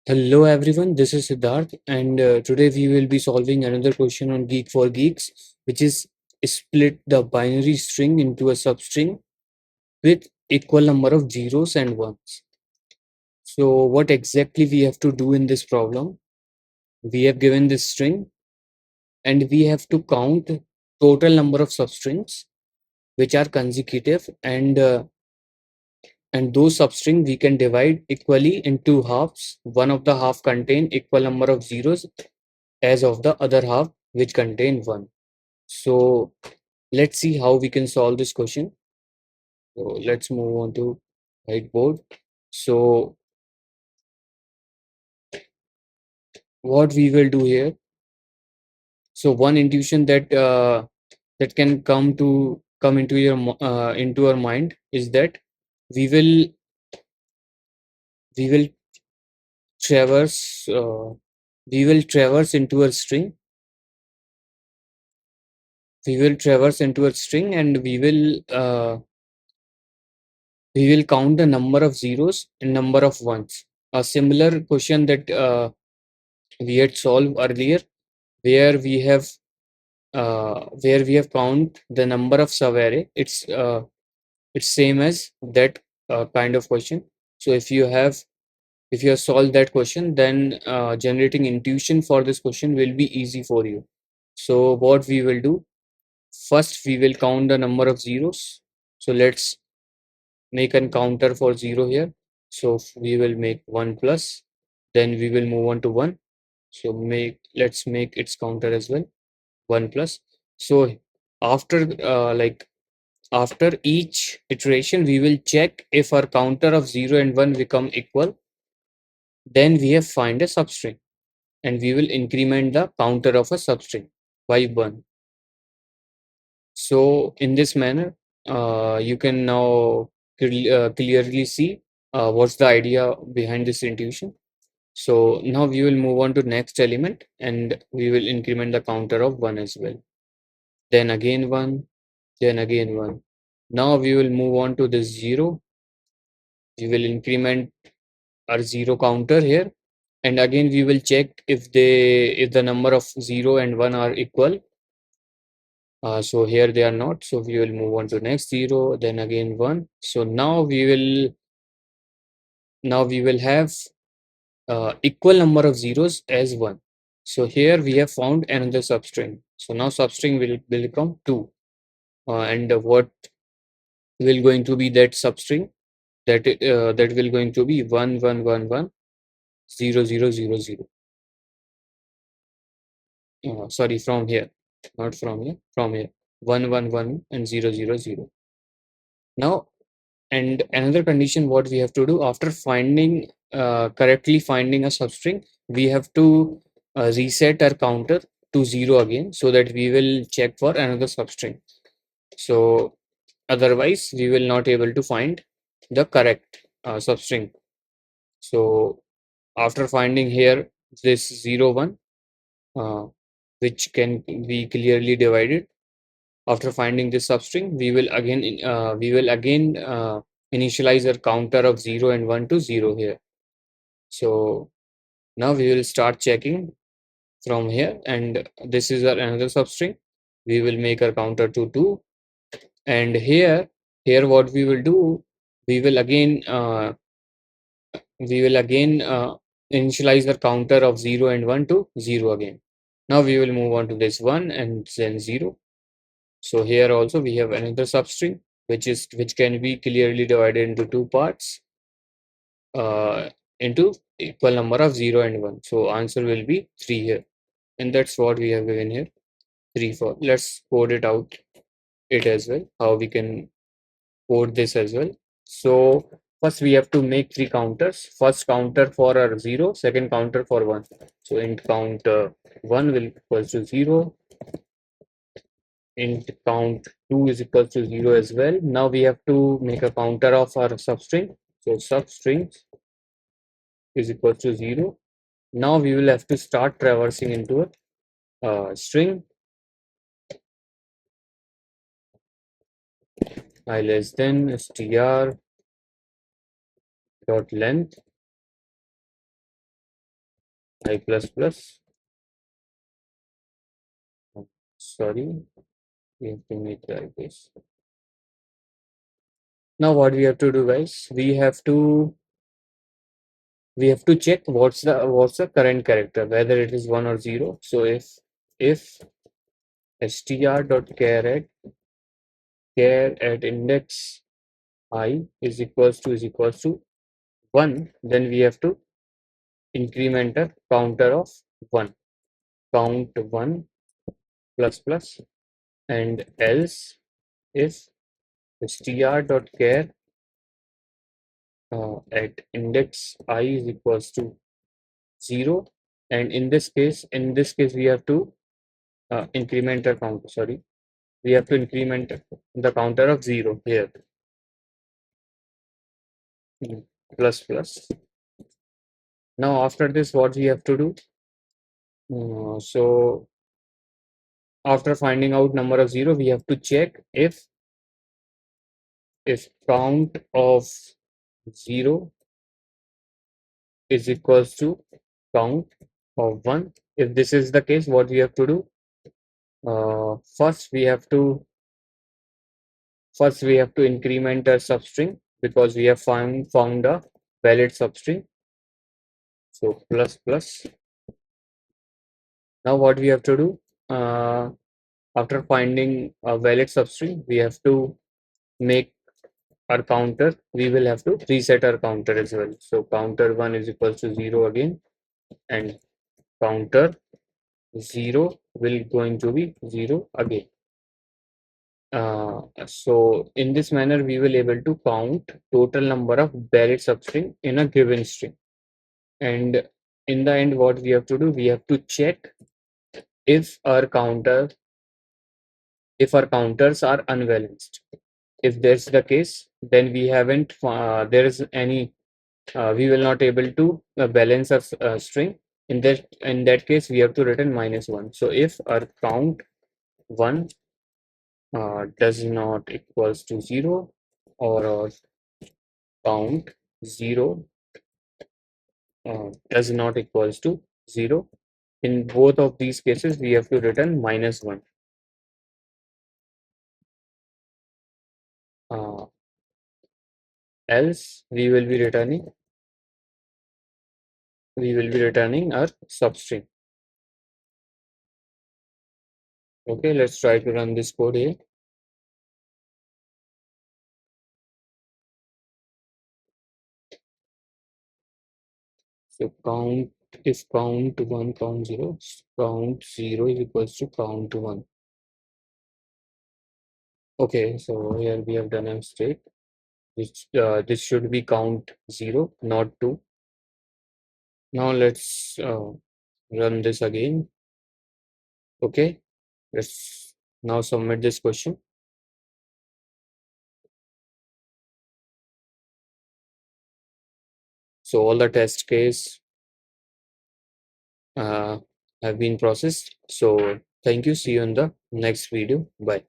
Hello everyone, this is Siddharth, and today we will be solving another question on Geek for Geeks, which is split the binary string into a substring with equal number of zeros and ones. So, what exactly we have to do in this problem? We have given this string, and we have to count total number of substrings which are consecutive, and those substring we can divide equally into halves. One of the half contain equal number of zeros as of the other half which contain 1. So let's see how we can solve this question. So let's move on to whiteboard. So what we will do here, so one intuition that can come into into our mind is that we will we will traverse we will traverse into a string and we will count the number of zeros and number of ones. A similar question that we had solved earlier, where we have count the number of subarray. It's same as that kind of question. So if you have solved that question, then generating intuition for this question will be easy for you. So what we will do, first we will count the number of zeros. So let's make an counter for 0 here. So we will make 1 plus, then we will move on to 1. So let's make its counter as well, 1 plus. So after after each iteration, we will check if our counter of 0 and 1 become equal. Then we have find a substring, and we will increment the counter of a substring by 1. So in this manner, you can now clearly see what's the idea behind this intuition. So now we will move on to next element, and we will increment the counter of 1 as well. Then again 1, then again 1. Now we will move on to this 0. We will increment our 0 counter here, and again we will check if the number of 0 and 1 are equal. So here they are not, so we will move on to next 0, then again 1. So now we will have equal number of zeros as 1. So here we have found another substring. So now substring will become 2. And what will going to be that substring? That will going to be 1 1 1 1 0 0 0 0. Sorry, from here, not from here, from here. 1 1 1 and 0 0 0. Now, and another condition what we have to do after finding correctly finding a substring, we have to reset our counter to 0 again, so that we will check for another substring. So otherwise we will not able to find the correct substring. So after finding here this 0 1, uh, which can be clearly divided, after finding this substring, we will again initialize our counter of 0 and 1 to 0 here. So now we will start checking from here, and this is our another substring. We will make our counter to 2, and here what we will do, we will again initialize the counter of 0 and 1 to 0 again. Now we will move on to this 1 and then 0. So here also we have another substring which can be clearly divided into two parts into equal number of 0 and 1. So answer will be 3 here, and that's what we have given here, 3 4. Let's code it out it as well, how we can code this as well. So first we have to make 3 counters. First counter for our 0, second counter for 1. So int count 1 will equals to 0, int count 2 is equal to 0 as well. Now we have to make a counter of our substring. So substring is equal to 0. Now we will have to start traversing into a string I less than str dot length I plus plus. Sorry, we have to make it like this. Now what we have to do, guys, we have to check what's the current character, whether it is 1 or 0. So if str dot char at index I is equals to 1, then we have to increment a counter of 1, count 1 plus plus, and else if str dot char at index I is equals to 0, and in this case we have to increment the counter, sorry, we have to increment the counter of 0 here. Plus plus. Now after this, what we have to do? So after finding out number of 0, we have to check if count of 0 is equals to count of 1. If this is the case, what we have to do? First we have to increment a substring, because we have found a valid substring. So plus plus. Now what we have to do? After finding a valid substring, we have to make our counter. We will have to reset our counter as well. So counter 1 is equals to 0 again, and counter 0 will going to be 0 again. So in this manner, we will able to count total number of valid substring in a given string. And in the end, what we have to do? We have to check if our counters are unbalanced. If that's the case, then we haven't there is any we will not able to balance a string. In that case, we have to return -1. So if our count 1 does not equals to 0, or our count 0 does not equals to 0, in both of these cases we have to return -1. Else we will be returning our substring. Okay, let's try to run this code here. So if count 1 count 0, count 0 is equals to count 1. Okay, so here we have done a mistake. This should be count 0, not 2. Now let's run this again. Okay, let's now submit this question. So all the test case have been processed. So thank you. See you in the next video. Bye.